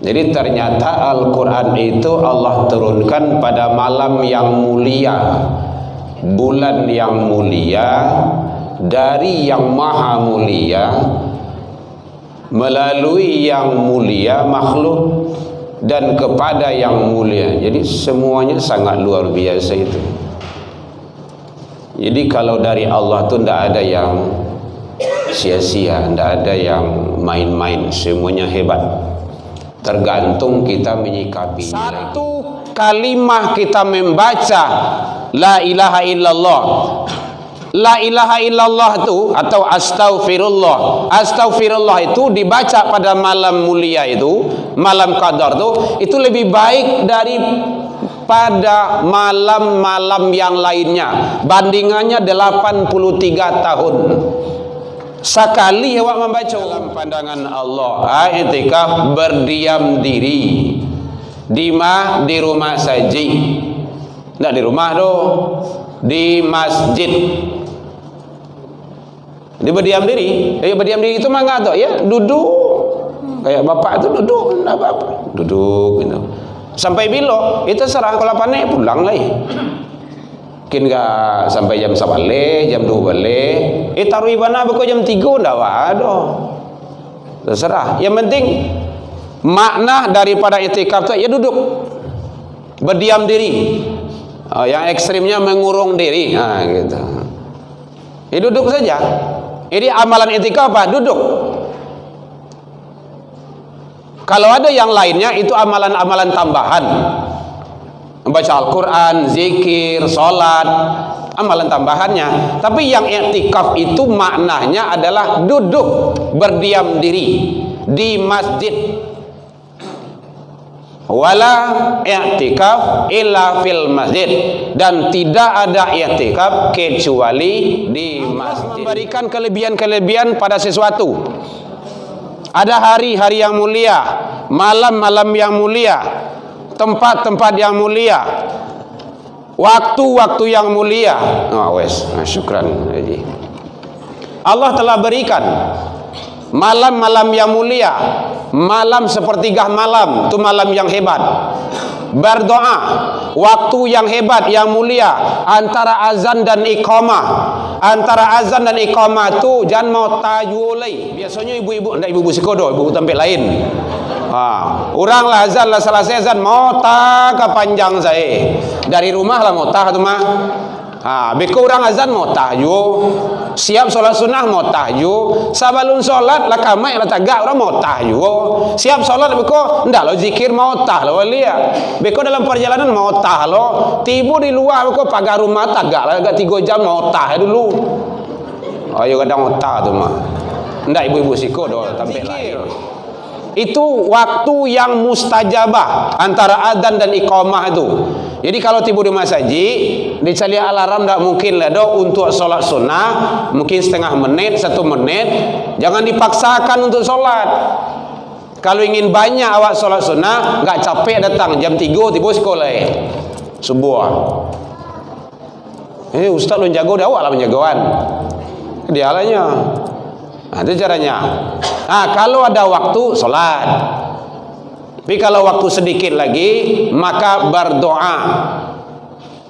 Jadi ternyata Al-Quran itu Allah turunkan pada malam yang mulia, bulan yang mulia, dari yang maha mulia, melalui yang mulia makhluk, dan kepada yang mulia. Jadi semuanya sangat luar biasa itu. Jadi kalau dari Allah tu tidak ada yang sia-sia, tidak ada yang main-main, semuanya hebat. Tergantung kita menyikapi. Satu kalimah kita membaca la ilaha illallah. La ilaha illallah itu atau astaghfirullah. Astaghfirullah itu dibaca pada malam mulia itu, malam qadar itu lebih baik daripada malam-malam yang lainnya. Bandingannya 83 tahun. Sekali awak membaca dalam pandangan Allah, i'tikaf berdiam diri di rumah saja, tidak di rumah doh, di masjid. Dia berdiam diri. Berdiam diri itu mangga tu ya, duduk kayak bapak itu duduk, tidak apa-apa, duduk gitu. Sampai bila itu serah, kalau panik pulang lagi. Mungkin enggak sampai jam 1 balik, jam 2 balik. Taruh ibadah buku jam 3 ndak ada. Terserah. Yang penting makna daripada i'tikaf itu ya duduk. Berdiam diri. Yang ekstrimnya mengurung diri. Gitu. Ya duduk saja. Jadi amalan i'tikaf apa? Duduk. Kalau ada yang lainnya itu amalan-amalan tambahan. Membaca Al-Quran, zikir, sholat, amalan tambahannya. Tapi yang i'tikaf itu maknanya adalah duduk, berdiam diri di masjid. Wala i'tikaf illa fil masjid, dan tidak ada i'tikaf kecuali di masjid. Memberikan kelebihan-kelebihan pada sesuatu. Ada hari-hari yang mulia, malam-malam yang mulia, tempat-tempat yang mulia, waktu-waktu yang mulia. Syukran. Allah telah berikan malam-malam yang mulia, malam sepertiga malam, itu malam yang hebat. Berdoa, waktu yang hebat, yang mulia, antara azan dan iqamah. Antara azan dan iqamah itu jangan mau tajulai. Biasanya ibu-ibu, tidak ibu-ibu sikodo, ibu tempat lain. Orang lah azan lah selesai azan mau tak ke panjang saya. Dari rumah lah mau tak tu mah. Beko orang azan mau tahyu, siap solat sunnah mau tahyu, sabalun solat lah kamai lah tagak orang mau tahyu, siap solat beko ndak lo zikir mau tah lo liya, beko dalam perjalanan mau tah lo, tiba di luar beko pagar rumah tagak lah agak 3 jam mau tah dulu. Ayo kadang mau tah tu mah, ndak ibu-ibu siko do tampil lain. Itu waktu yang mustajabah antara adzan dan iqamah itu. Jadi kalau tiba di masjid, dicari alarm tak mungkin lah do untuk solat sunnah, mungkin setengah menit, 1 menit. Jangan dipaksakan untuk solat. Kalau ingin banyak awak solat sunnah, enggak capek datang jam 3 tiba sekolah subuh. Ustaz lu jago dah, awak lah penjagoan. Dia lahnya. Itu caranya. Kalau ada waktu solat. Tapi kalau waktu sedikit lagi, maka berdoa.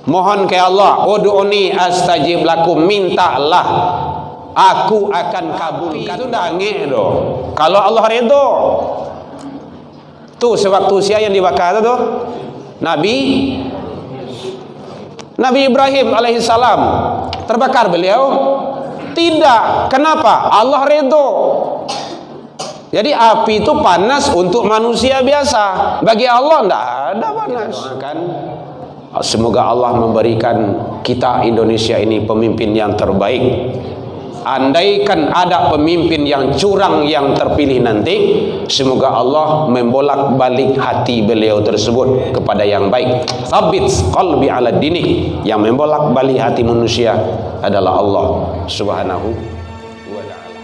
Mohon ke Allah, ud'uni astajib lakum, mintalah aku akan kabulkan. Itu dah angin doh. Kalau Allah redha. Tuh sewaktu usia yang dibakar tu Nabi Ibrahim alaihissalam terbakar beliau? Tidak. Kenapa? Allah redha. Jadi api itu panas untuk manusia biasa. Bagi Allah tidak ada panas. Semoga Allah memberikan kita Indonesia ini pemimpin yang terbaik. Andaikan ada pemimpin yang curang yang terpilih nanti, semoga Allah membolak-balik hati beliau tersebut kepada yang baik. Thabit qalbi ala dinik. Yang membolak-balik hati manusia adalah Allah Subhanahu wa ta'ala.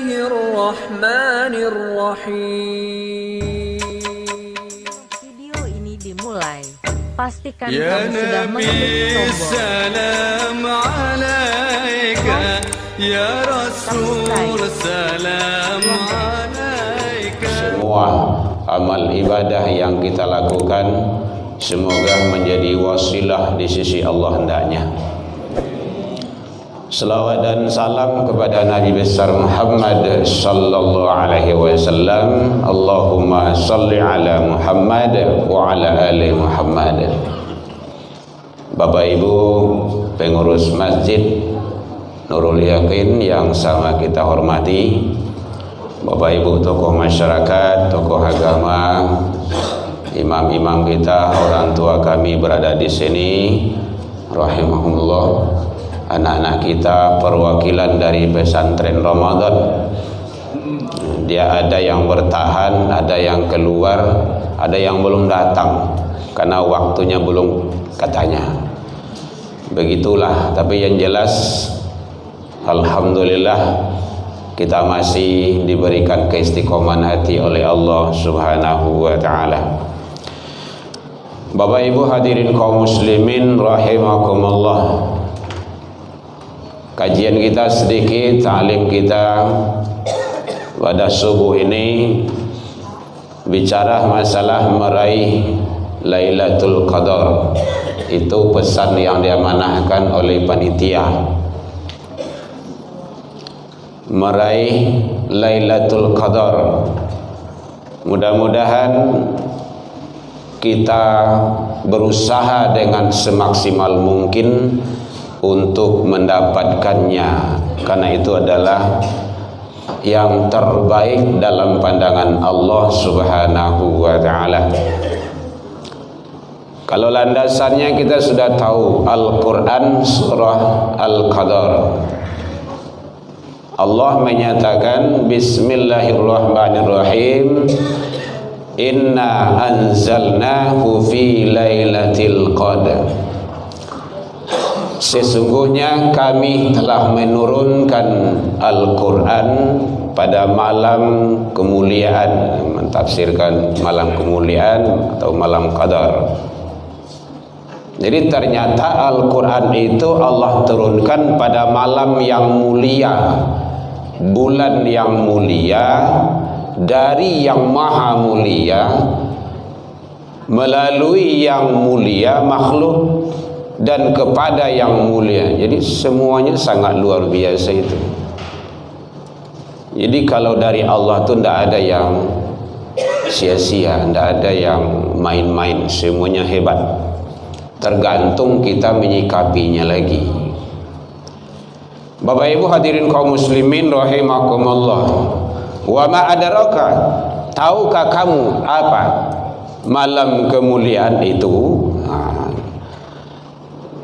Bismillahirrahmanirrahim. Video ini dimulai Pastikan kamu sudah mengetik tombol salam alaika ya Rasul salam alaika. Semua amal ibadah yang kita lakukan semoga menjadi wasilah di sisi Allah hendaknya. Selawat dan salam kepada Nabi besar Muhammad sallallahu alaihi wasallam. Allahumma salli ala Muhammad wa ala ali Muhammad. Bapak Ibu pengurus Masjid Nurul Yakin yang sama kita hormati, Bapak Ibu tokoh masyarakat, tokoh agama, imam-imam kita, orang tua kami berada di sini, rahimahumullah. Anak-anak kita perwakilan dari pesantren Ramadan, dia ada yang bertahan, ada yang keluar, ada yang belum datang karena waktunya belum katanya. Begitulah, tapi yang jelas alhamdulillah kita masih diberikan keistiqomahan hati oleh Allah Subhanahu wa taala. Bapak Ibu hadirin kaum muslimin rahimakumullah. Kajian kita sedikit, ta'lim kita pada subuh ini bicara masalah meraih Lailatul Qadar. Itu pesan yang diamanahkan oleh panitia. Meraih Lailatul Qadar. Mudah-mudahan kita berusaha dengan semaksimal mungkin untuk mendapatkannya, karena itu adalah yang terbaik dalam pandangan Allah Subhanahu wa taala. Kalau landasannya kita sudah tahu, Al-Qur'an surah Al-Qadar. Allah menyatakan bismillahirrahmanirrahim, inna anzalnahu fi lailatul qadar. Sesungguhnya kami telah menurunkan Al-Quran pada malam kemuliaan, mentafsirkan malam kemuliaan atau malam qadar. Jadi ternyata Al-Quran itu Allah turunkan pada malam yang mulia, bulan yang mulia, dari yang maha mulia, melalui yang mulia makhluk, dan kepada yang mulia. Jadi semuanya sangat luar biasa itu. Jadi kalau dari Allah tu tidak ada yang sia-sia, tidak ada yang main-main, semuanya hebat. Tergantung kita menyikapinya lagi. Bapak Ibu hadirin kaum muslimin rahimakumullah. Wa ma adraka, tahukah kamu apa malam kemuliaan itu?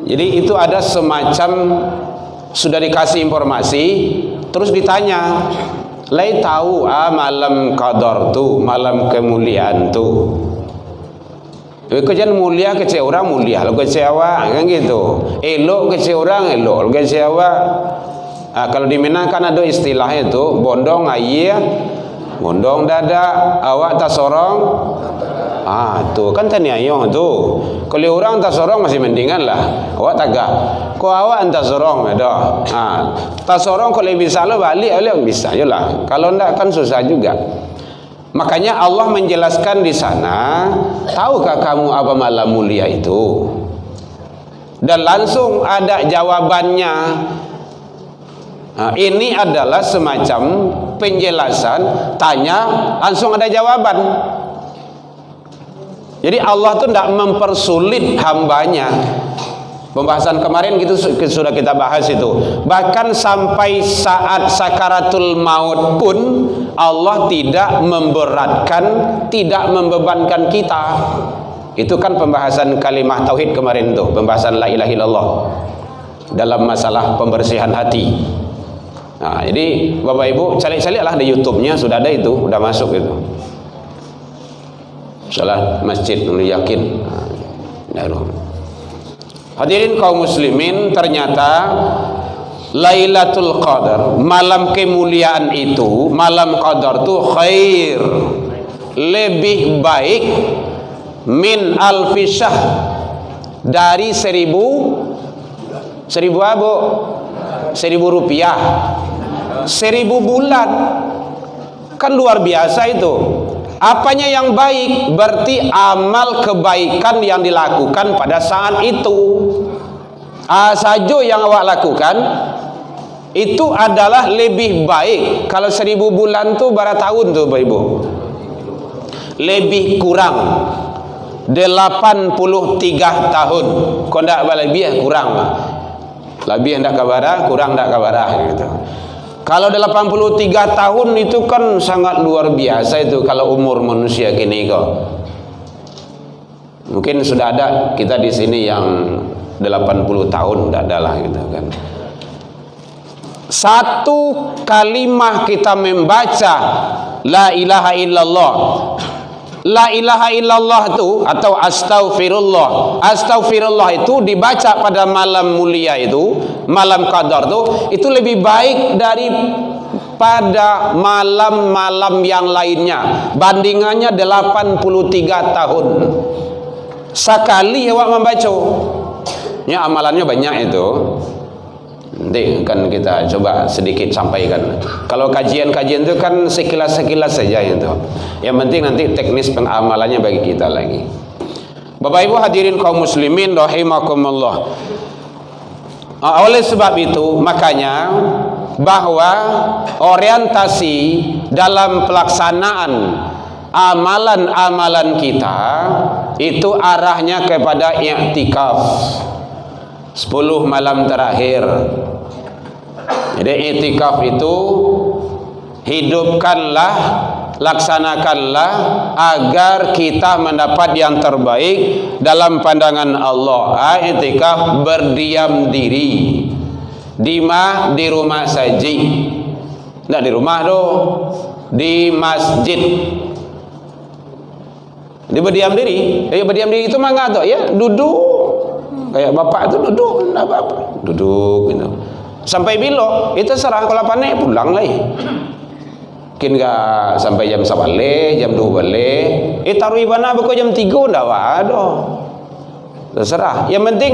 Jadi itu ada semacam sudah dikasih informasi, terus ditanya, lai tahu malam qadar tu, malam kemuliaan tu. Kerjaan mulia kecil orang mulia, kalau kecil awak kan gitu. Elok kecil orang elok, kalau kecil awak. Kalau di Minang kan ada istilah itu, bondong air, bondong dada, awak tak sorong. Tu kan tanya yang tu. Kalau orang tak sorong masih mendingan lah. Awak tagak. Kau awak tak sorong dah. Tak sorong kalau bisa lo balik, lo bisa je lah. Kalau enggak kan susah juga. Makanya Allah menjelaskan di sana, tahukah kamu apa malam mulia itu? Dan langsung ada jawabannya. Ini adalah semacam penjelasan, tanya langsung ada jawaban. Jadi Allah tu tidak mempersulit hambanya. Pembahasan kemarin gitu sudah kita bahas itu. Bahkan sampai saat sakaratul maut pun Allah tidak memberatkan, tidak membebankan kita. Itu kan pembahasan kalimah tauhid kemarin tuh, pembahasan la ilaha illallah dalam masalah pembersihan hati. Jadi Bapak Ibu cari-carilah di YouTube-nya, sudah ada itu, sudah masuk itu. Salah Masjid Nurul Yakin. Hadirin kaum muslimin, ternyata Lailatul Qadar, malam kemuliaan itu, malam qadar itu khair, lebih baik min alfi syahr, dari 1000 apa? 1000 rupiah. 1000 bulan. Kan luar biasa itu. Apanya yang baik? Berarti amal kebaikan yang dilakukan pada saat itu. Saja yang awak lakukan itu adalah lebih baik. Kalau 1000 bulan tuh berapa tahun tuh Bapak Ibu? Lebih kurang 83 tahun. Kau ndak lebih kurang. Lebih ndak kabarah, kurang ndak kabarah gitu. Kalau 83 tahun itu kan sangat luar biasa itu kalau umur manusia kini kok. Mungkin sudah ada kita di sini yang 80 tahun ndak adalah gitu kan. Satu kalimah kita membaca la ilaha illallah. La ilaha illallah itu atau astaghfirullah. Astaghfirullah itu dibaca pada malam mulia itu, malam qadar itu lebih baik daripada malam-malam yang lainnya. Bandingannya 83 tahun. Sekali awak membaca. Ya amalannya banyak itu. Nanti kan kita coba sedikit sampaikan. Kalau kajian-kajian itu kan sekilas-sekilas saja itu. Yang penting nanti teknis pengamalannya bagi kita lagi. Bapak Ibu hadirin kaum muslimin rahimakumullah. Oleh sebab itu makanya bahwa orientasi dalam pelaksanaan amalan-amalan kita itu arahnya kepada i'tikaf 10 malam terakhir. Jadi i'tikaf itu hidupkanlah, laksanakanlah agar kita mendapat yang terbaik dalam pandangan Allah. I'tikaf berdiam diri di rumah saja. Tidak di rumah doh, di masjid. Dia berdiam diri. Berdiam diri itu mangga toh ya, duduk. Kayak bapak itu duduk, enggak apa-apa. Duduk gitu. Sampai bila itu serah kalau panik pulang lagi. Mungkin enggak sampai jam 1 balik, jam 2 balik. Taruh ibana buku jam 3 enggak waduh. Terserah. Yang penting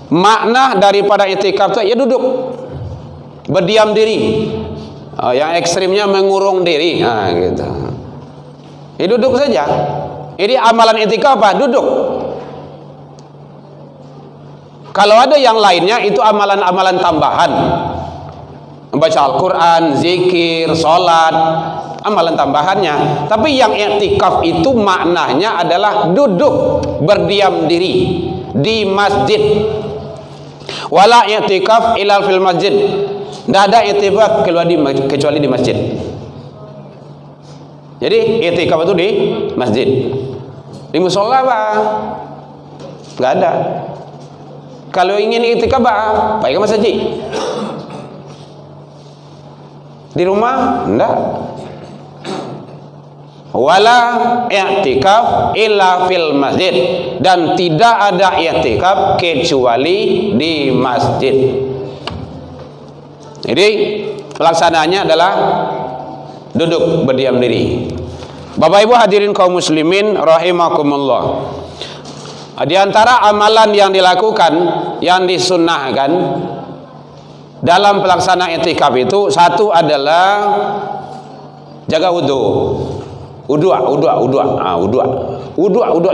makna daripada i'tikaf itu ya duduk. Berdiam diri. Yang ekstrimnya mengurung diri. Nah, gitu. Ya duduk saja. Jadi amalan i'tikaf apa? Duduk. Kalau ada yang lainnya itu amalan-amalan tambahan. Membaca Al-Quran, zikir, sholat, amalan tambahannya. Tapi yang i'tikaf itu maknanya adalah duduk, berdiam diri di masjid. Wala i'tikaf illa fil masjid. Tidak ada i'tikaf kecuali di masjid. Jadi i'tikaf itu di masjid. Di musola apa? Enggak ada. Kalau ingin i'tikaf baik ke masjid. Di rumah enggak. Wala i'tikaf illa fil masjid, dan tidak ada i'tikaf kecuali di masjid. Jadi pelaksananya adalah duduk berdiam diri. Bapak Ibu hadirin kaum muslimin rahimakumullah. Di antara amalan yang dilakukan, yang disunnahkan dalam pelaksanaan i'tikaf itu, satu adalah jaga wudu. Wudu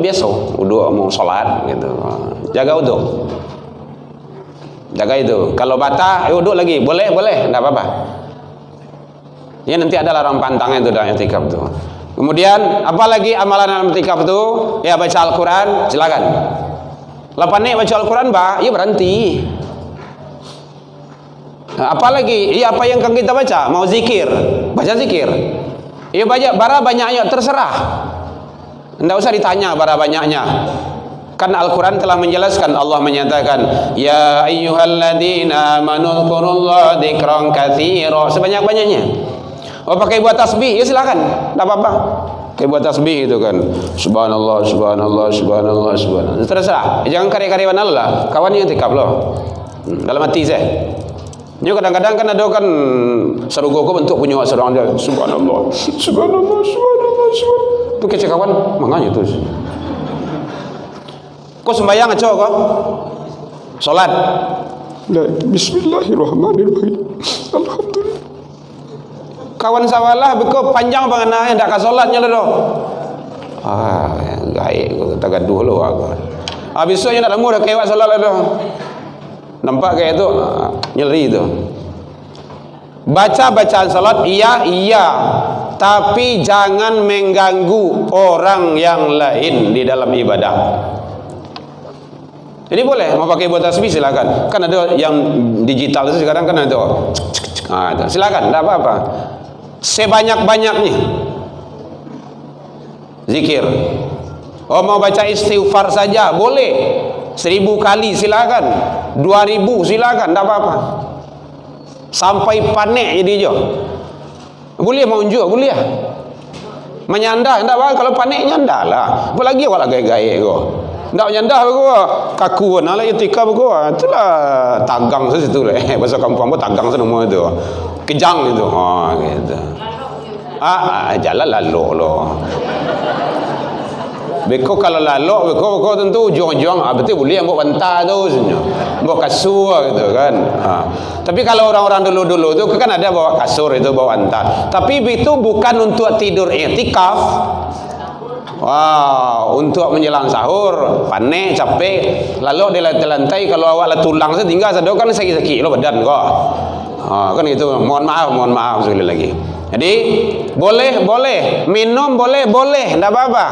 biasa. Wudu mau sholat gitu. Jaga wudu. Jaga itu. Kalau batal, wudu lagi. Boleh, enggak apa-apa. Ya nanti ada larang pantangnya itu dalam i'tikaf itu. Kemudian apalagi amalan dalam i'tikaf itu? Ya baca Al-Quran, silakan. Lepas ni baca Al-Quran ya berhenti. Apalagi ya apa yang akan kita baca? Mau zikir, baca zikir. Ya banyak ayat terserah. Tidak usah ditanya bara banyaknya. Kan Al-Quran telah menjelaskan, Allah menyatakan, ya ayyuhalladzina amanu dzkurullaha dzikran katsira, sebanyak-banyaknya. Pakai buat tasbih, ya silakan, tidak apa-apa. Pakai buat tasbih itu kan, subhanallah, subhanallah, subhanallah, subhanallah. Terserah, jangan karya-karyawan Allah, kawannya i'tikaf loh. Dalam hati saya. Ini kadang-kadang kan ada kan serugo bentuk punya seorang dia, subhanallah, subhanallah, subhanallah, subhanallah. Itu kece kawan, makanya itu. Kau sembahyang aja kau? Salat. Bismillahirrahmanirrahim. Alhamdulillah. Kawan sawalah beko panjang bangana ndak ka salatnya lo. Gaik kau tagaduh lo aku. Besoknya nak lemu dah kewat salat lo. Nampak kayak itu nyeri tu. Baca bacaan salat iya, tapi jangan mengganggu orang yang lain di dalam ibadah. Jadi boleh mau pakai buat tasbih silakan. Kan ada yang digital itu sekarang kan ada. Silakan, tidak apa-apa. Sebanyak-banyaknya zikir. Oh mau baca istighfar saja boleh. 1000 kali silakan. 2000 silakan, tidak apa-apa. Sampai panik jadi je. Boleh mau unjuk, boleh. Menyandah, tidak apa. Kalau panik nyandah lah. Apalagi awak gaya-gaya kau. Tidak menyandah kau. Kaku nak lah etika kau. Itulah tagang situ lah. Bahasa kampung pun tagang semua itu. Kejang itu. Gitu. Jalan lalu lo. Beko kalau lalu, beko tentu ujung-ujung betul boleh ambil bantal tu sebenarnya. Bawa kasur gitu kan. Tapi kalau orang-orang dulu-dulu tu kan ada bawa kasur itu, bawa bantal. Tapi itu bukan untuk tidur i'tikaf. Untuk menjelang sahur, panik, capek, lalu di lantai kalau awak lah tulang setinggal sedok kan sakit-sakit lo badan kau. Kan itu. Mohon maaf sekali lagi. Jadi boleh minum boleh tidak apa-apa.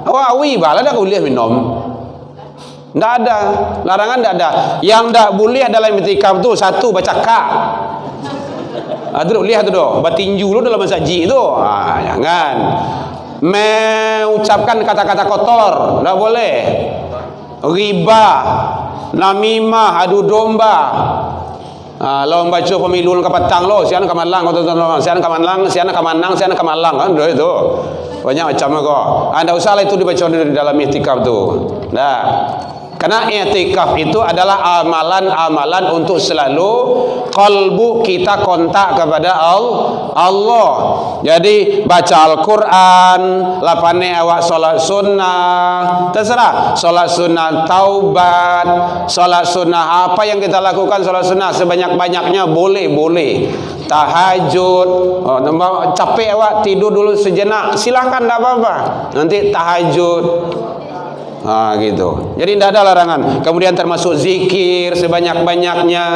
Awak awi bala dah boleh minum. Tidak ada larangan, tidak ada. Yang tidak boleh dalam i'tikaf tu satu baca ka. Ada lihat tu doh, batinju lu dalam masjid tu. Jangan mengucapkan kata-kata kotor, tidak boleh. Riba, namimah, adu domba. Lo baca pemilu ke petang lo, sian ke Malang, sian ke Malang, sian ke Manang, sian ke Malang kan itu. Banyak macam kok. Anda usahlah itu dibaca di dalam i'tikaf tu. Nah, karena i'tikaf itu adalah amalan-amalan untuk selalu kalbu kita kontak kepada Allah. Jadi baca Al-Quran, lapane awak solat sunnah, terserah. Solat sunnah taubat, solat sunnah apa yang kita lakukan solat sunnah sebanyak-banyaknya boleh. Tahajud, capek awak tidur dulu sejenak, silahkan tidak apa-apa. Nanti tahajud. Gitu. Jadi tidak ada larangan. Kemudian termasuk zikir sebanyak-banyaknya.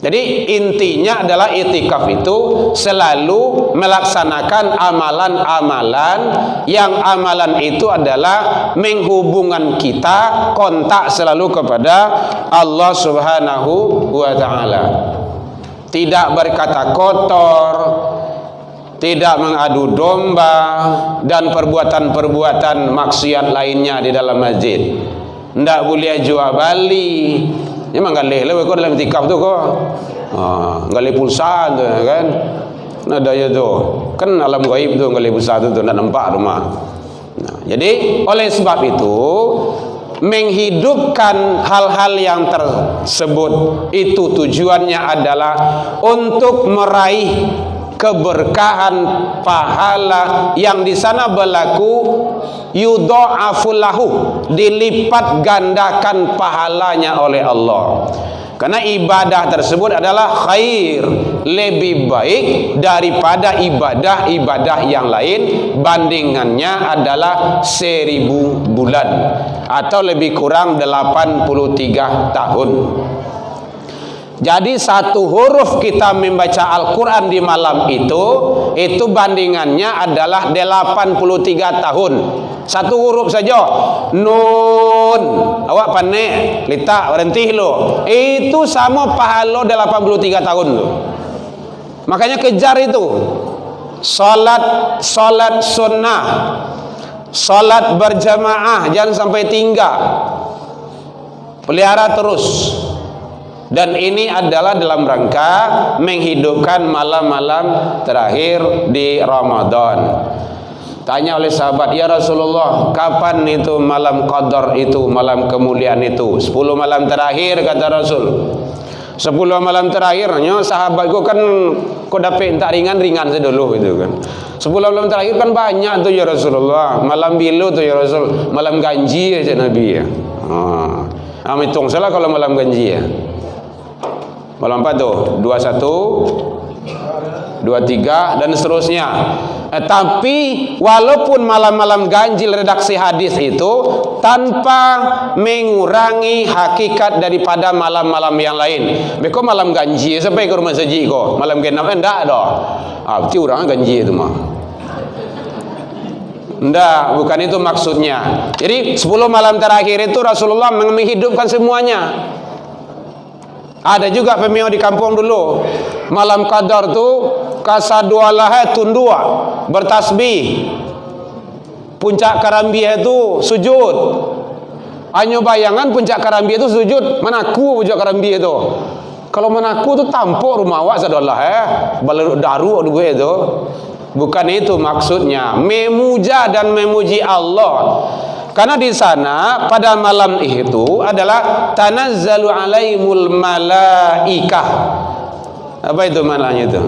Jadi intinya adalah i'tikaf itu selalu melaksanakan amalan-amalan yang amalan itu adalah menghubungkan kita kontak selalu kepada Allah Subhanahu wa taala. Tidak berkata kotor, tidak mengadu domba dan perbuatan-perbuatan maksiat lainnya di dalam masjid. Tidak boleh jual beli. Memang galih lah kau dalam i'tikaf tu kau. Galih pulsa tu kan. Ada ya tu. Kan alam gaib tu galih pulsa tu nak nampak rumah. Jadi oleh sebab itu menghidupkan hal-hal yang tersebut itu tujuannya adalah untuk meraih keberkahan pahala yang di sana berlaku, yudha'afu lahu, dilipat gandakan pahalanya oleh Allah. Karena ibadah tersebut adalah khair, lebih baik daripada ibadah-ibadah yang lain, bandingannya adalah 1000 bulan atau lebih kurang 83 tahun. Jadi satu huruf kita membaca Al-Quran di malam itu bandingannya adalah 83 tahun. Satu huruf saja. Nun. Awak panik, letak berhenti lo. Itu sama pahala 83 tahun tu. Makanya kejar itu. Salat sunnah. Salat berjamaah, jangan sampai tinggal. Pelihara terus. Dan ini adalah dalam rangka menghidupkan malam-malam terakhir di Ramadan. Tanya oleh sahabat, ya Rasulullah, kapan itu malam qadar itu, malam kemuliaan itu? 10 malam terakhir kata Rasul. 10 malam terakhirnya sahabatku kan kau dapat tak ringan-ringan sedulu gitu kan. 10 malam terakhir kan banyak tuh ya Rasulullah. Malam bilu tuh ya Rasul. Malam ganji aja Nabi ya. Hitung salah kalau malam ganji ya. Malam apa tuh? 21, 23 dan seterusnya. Tapi walaupun malam-malam ganjil redaksi hadis itu tanpa mengurangi hakikat daripada malam-malam yang lain. Beko malam ganjil sampai ke rumah saji ko. Malam genap enggak dah. Berarti orang ganjil itu mah. Enggak, bukan itu maksudnya. Jadi 10 malam terakhir itu Rasulullah menghidupkan semuanya. Ada juga pemio di kampung dulu. Malam Qadar tu kasadualah tundua bertasbih. Puncak Karambiyah itu sujud. Hanya bayangan puncak Karambiyah itu sujud. Menaku puncak Karambiyah itu. Kalau menaku tu tampuk rumah awak sadualah baleruk daru gue itu. Bukan itu maksudnya. Memuja dan memuji Allah. Karena di sana pada malam itu adalah tanazzalu alaihimul malaikah. Apa itu maknanya itu?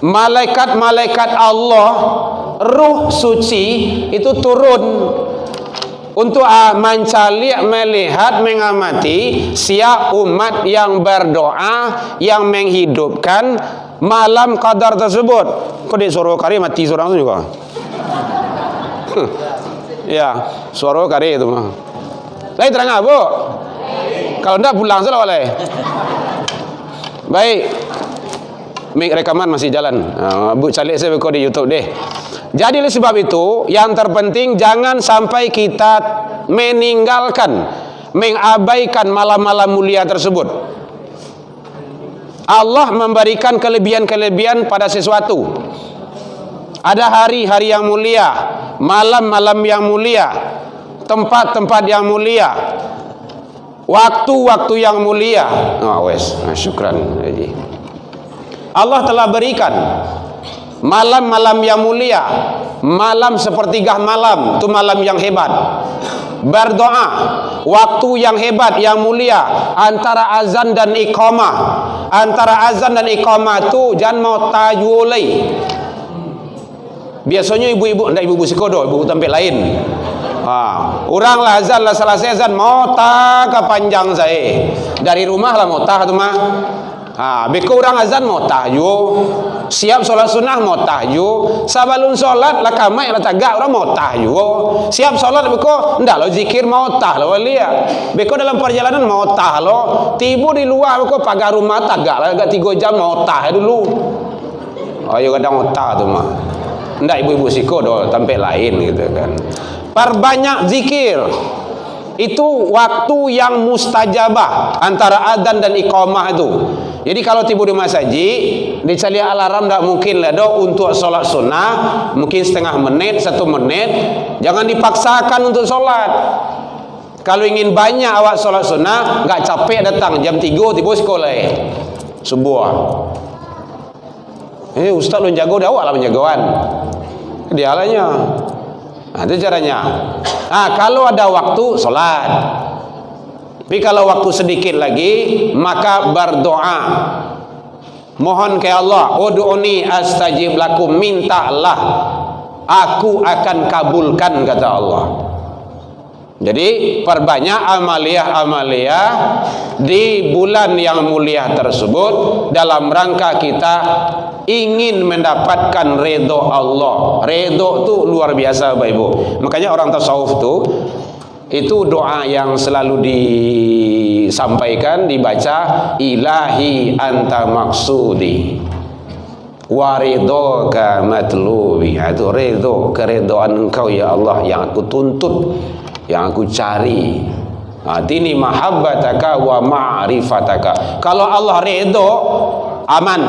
Malaikat-malaikat Allah, ruh suci itu turun untuk mencari, melihat, mengamati siap umat yang berdoa, yang menghidupkan malam Qadar tersebut. Kok di suruh kari mati seorang itu juga? Ya, suara kari itu mah. Lai terang apa? Kalau enggak pulang salah boleh. Baik. Mik rekaman masih jalan. Bu calik saya di YouTube deh. Jadi oleh sebab itu, yang terpenting jangan sampai kita meninggalkan, mengabaikan malam-malam mulia tersebut. Allah memberikan kelebihan-kelebihan pada sesuatu. Ada hari-hari yang mulia, malam-malam yang mulia, tempat-tempat yang mulia, waktu-waktu yang mulia. Syukran. Allah telah berikan malam-malam yang mulia, malam sepertiga malam, itu malam yang hebat. Berdoa, waktu yang hebat, yang mulia, antara azan dan iqamah. Antara azan dan iqamah itu jangan mau tajulai. Biasanya ibu-ibu, enggak ibu-ibu sikodo, ibu tempat lain. Orang lah azan lah selesai azan mau tak ke panjang saya. Dari rumah lah mau tak tu mah. Beko orang azan mau tahyu, siap solat sunnah mau tahyu, sabalun solat lah kamai lah tagak orang mau tahyu, siap solat beko ndak lo zikir mau tah lo lihat, beko dalam perjalanan mau tah lo, tiba di luar beko pagar rumah tagak lah agak 3 jam mau tah dulu, ayo kadang mau tah tu mah, ndak ibu-ibu siko do tempat lain gitu kan, perbanyak zikir. Itu waktu yang mustajabah antara adzan dan iqamah itu. Jadi kalau tiba di masjid, dicari alarm tak mungkin lah do untuk solat sunnah, mungkin setengah menit, 1 menit. Jangan dipaksakan untuk solat. Kalau ingin banyak awak solat sunnah, enggak capek datang jam 3 tiba sekolah subuh. Ustaz lu jago dah awak lah menjagoan. Dia lahnya. Itu caranya. Kalau ada waktu solat. Tapi kalau waktu sedikit lagi, maka berdoa. Mohon ke Allah, ud'uni astajib lakum, mintalah, aku akan kabulkan, kata Allah. Jadi perbanyak amaliyah-amaliyah di bulan yang mulia tersebut dalam rangka kita ingin mendapatkan redha Allah. Redha tu luar biasa Bapak Ibu. Makanya orang tasawuf tu itu doa yang selalu disampaikan, dibaca, ilahi anta maksudi wa ridhaka matlubi. Itu redha, keredaan engkau ya Allah yang aku tuntut, yang aku cari. Tini mahabbataka wa ma'rifataka. Kalau Allah redha, aman.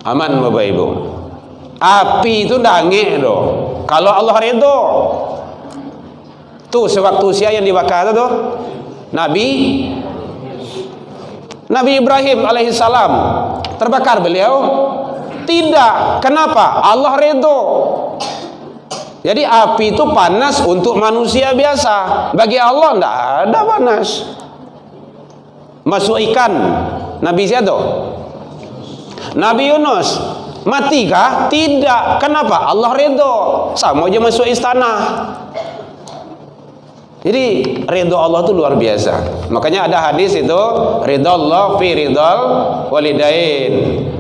Aman Bapak Ibu. Api itu dangik doh. Kalau Allah redha. Tuh sewaktu usia yang dibakar tu Nabi Ibrahim alaihissalam terbakar beliau? Tidak. Kenapa? Allah redha. Jadi api itu panas untuk manusia biasa. Bagi Allah tidak ada panas. Masuk ikan. Nabi siapa? Nabi Yunus. Matikah? Tidak. Kenapa? Allah ridho. Sama aja masuk istana. Jadi ridho Allah itu luar biasa. Makanya ada hadis itu, ridho Allah fi ridhol walidain.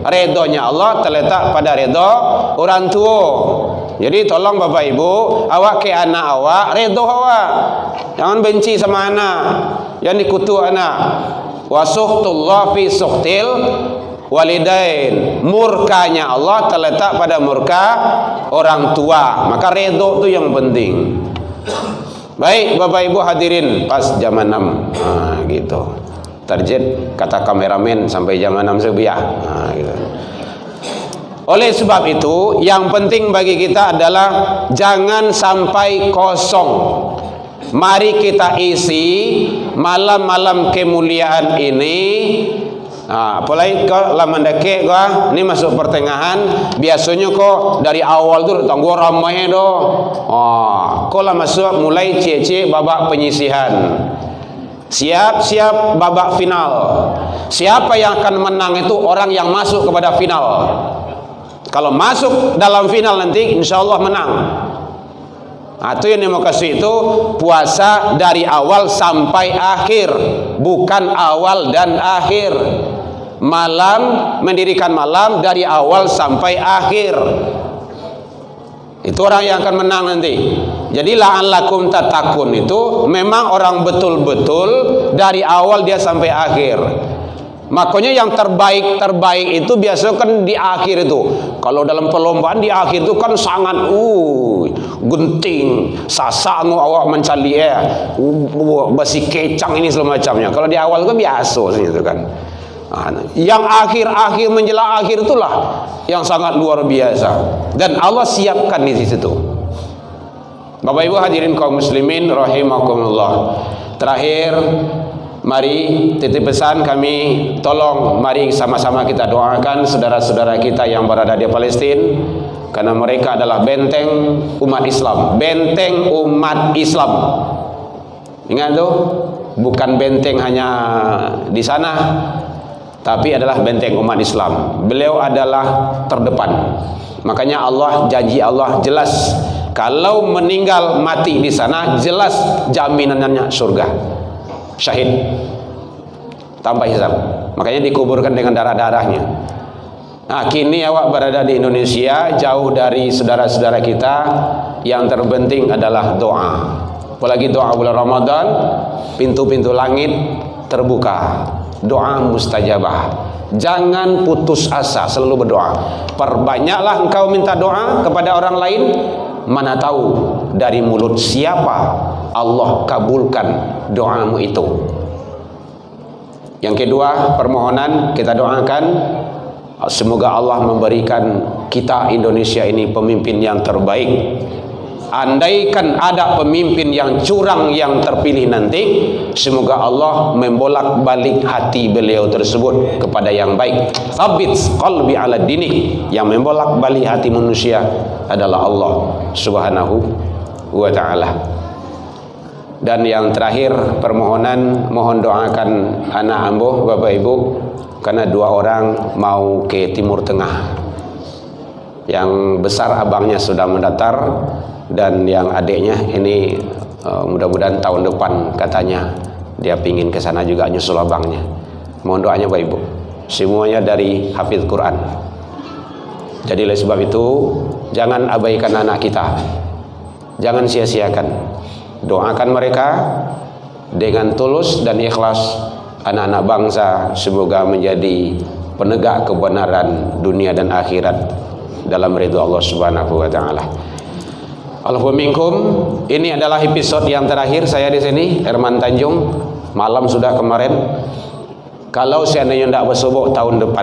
Ridhonya Allah terletak pada ridho orang tua. Jadi tolong Bapak Ibu, awak ke anak awak, ridho awak. Jangan benci sama anak, jangan dikutuk anak. Wa suhtullah fi suhtil walidain. Murkanya Allah terletak pada murka orang tua. Maka ridho itu yang penting. Baik Bapak Ibu hadirin, pas jam 6 gitu. Target kata kameramen sampai jam 6 sebiah. Gitu. Oleh sebab itu, yang penting bagi kita adalah jangan sampai kosong. Mari kita isi malam-malam kemuliaan ini. Apalagi kalau lama deke gua ini masuk pertengahan, biasanya kok dari awal tuh tangguh ramai do. Kok lah masuk mulai cie babak penyisihan. Siap-siap babak final. Siapa yang akan menang itu orang yang masuk kepada final. Kalau masuk dalam final nanti insya Allah menang. Itu yang mau kasih itu puasa dari awal sampai akhir, bukan awal dan akhir. Malam, mendirikan malam dari awal sampai akhir. Itu orang yang akan menang nanti. Jadi la'allakum tatakun itu memang orang betul-betul dari awal dia sampai akhir. Makanya yang terbaik itu biasa kan di akhir itu. Kalau dalam perlombaan di akhir itu kan sangat genting, sasak awak mencari basi kecang ini segala macamnya. Kalau di awal kan biasa gitu kan. Yang akhir menjelang akhir itulah yang sangat luar biasa dan Allah siapkan di situ. Bapak Ibu hadirin kaum muslimin rahimakumullah. Terakhir, mari titip pesan kami, tolong mari sama-sama kita doakan saudara-saudara kita yang berada di Palestina, karena mereka adalah benteng umat Islam, benteng umat Islam. Ingat tuh, bukan benteng hanya di sana, tapi adalah benteng umat Islam. Beliau adalah terdepan. Makanya Allah, janji Allah jelas, kalau meninggal mati di sana jelas jaminannya surga, syahid tanpa hisab. Makanya dikuburkan dengan darah-darahnya. Nah, kini awak berada di Indonesia, jauh dari saudara-saudara kita. Yang terpenting adalah doa. Apalagi doa bulan Ramadan, pintu-pintu langit terbuka. Doa mustajabah. Jangan putus asa, selalu berdoa. Perbanyaklah engkau minta doa kepada orang lain. Mana tahu dari mulut siapa Allah kabulkan doamu itu. Yang kedua, permohonan kita doakan semoga Allah memberikan kita Indonesia ini pemimpin yang terbaik. Andaikan ada pemimpin yang curang yang terpilih nanti, semoga Allah membolak-balik hati beliau tersebut kepada yang baik. Thabit qalbi ala dinik. Yang membolak-balik hati manusia adalah Allah Subhanahu wa ta'ala. Dan yang terakhir, permohonan, mohon doakan anak ambo, Bapak Ibu, karena 2 orang mau ke Timur Tengah. Yang besar abangnya sudah mendaftar, dan yang adiknya ini mudah-mudahan tahun depan katanya dia pingin ke sana juga nyusul abangnya. Mohon doanya Bapak Ibu. Semuanya dari hafiz Quran. Jadi oleh sebab itu jangan abaikan anak kita. Jangan sia-siakan. Doakan mereka dengan tulus dan ikhlas. Anak-anak bangsa semoga menjadi penegak kebenaran dunia dan akhirat dalam ridha Allah Subhanahu wa taala. Allahumma minkum. Ini adalah episode yang terakhir saya di sini, Herman Tanjung. Malam sudah kemarin. Kalau seandainya tidak bersubuh tahun depan,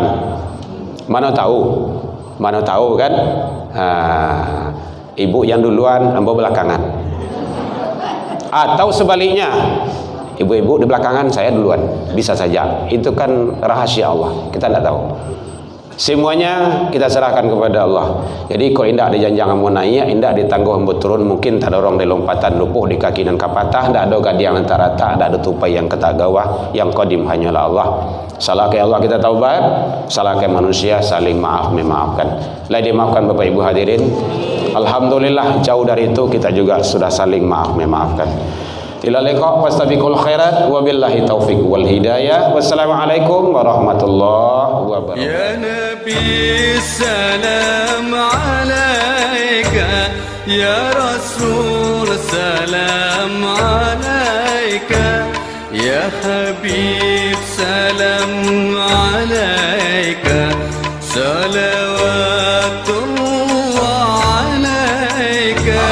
mana tahu kan? Ibu yang duluan, ambo belakangan. Atau sebaliknya, ibu-ibu di belakangan, saya duluan. Bisa saja. Itu kan rahasia Allah. Kita tidak tahu. Semuanya kita serahkan kepada Allah. Jadi kau indak dijanjang mau naik, indak ditangguh mau turun, mungkin tak ada orang di lompatan lupuh di kaki dan kapatah, tak ada gadiang antara tak, tak ada tupai yang ketak gawah, yang qadim hanyalah Allah. Salah ke Allah kita taubat, salah ke manusia saling maaf memaafkan. Lah dimaafkan Bapak Ibu hadirin. Alhamdulillah jauh dari itu kita juga sudah saling maaf memaafkan. Ila liqa wastabiqul khairat wabillahi taufiq wal hidayah. Wassalamualaikum warahmatullahi wabarakatuh. Ya Nabi salam alaika, ya Rasul salam alaika, ya Habib salam alaika, salawatullah alaika.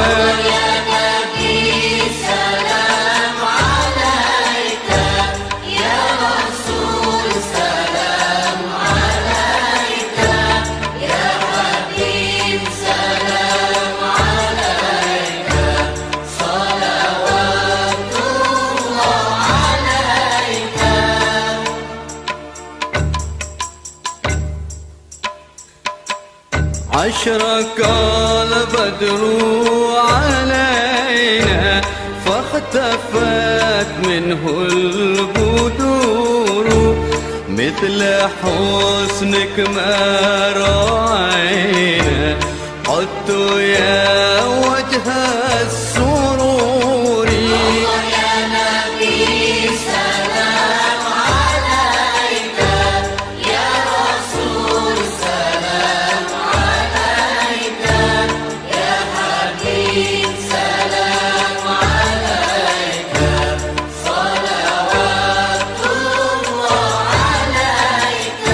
أشرق البدر علينا فاختفت منه البدور مثل حسنك ما رأينا قدت يا وجه السرور. يا نبي سلام عليك، يا رسول سلام عليك، يا حبيب سلام عليك، صلوات الله عليك.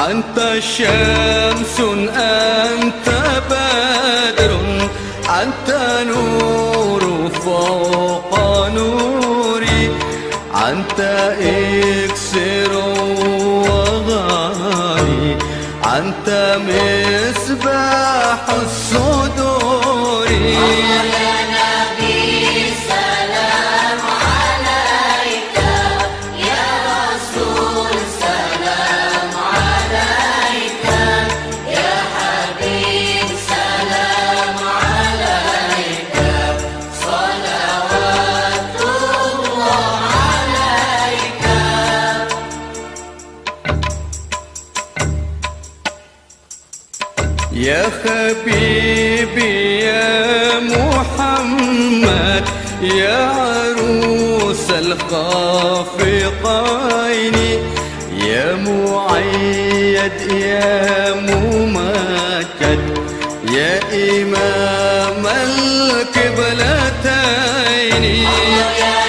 أنت شمس أنت بدر أنت نور فوق نوري أنت إكسر وغالي أنت مصباح الصدور. يا نبي سلام عليك، يا رسول سلام عليك، يا حبيب سلام عليك، صلوات الله عليك. يا حبيبي يا محمد، يا عروس الخافقين، يا مؤيد يا ممجد، يا إمام القبلتين. يا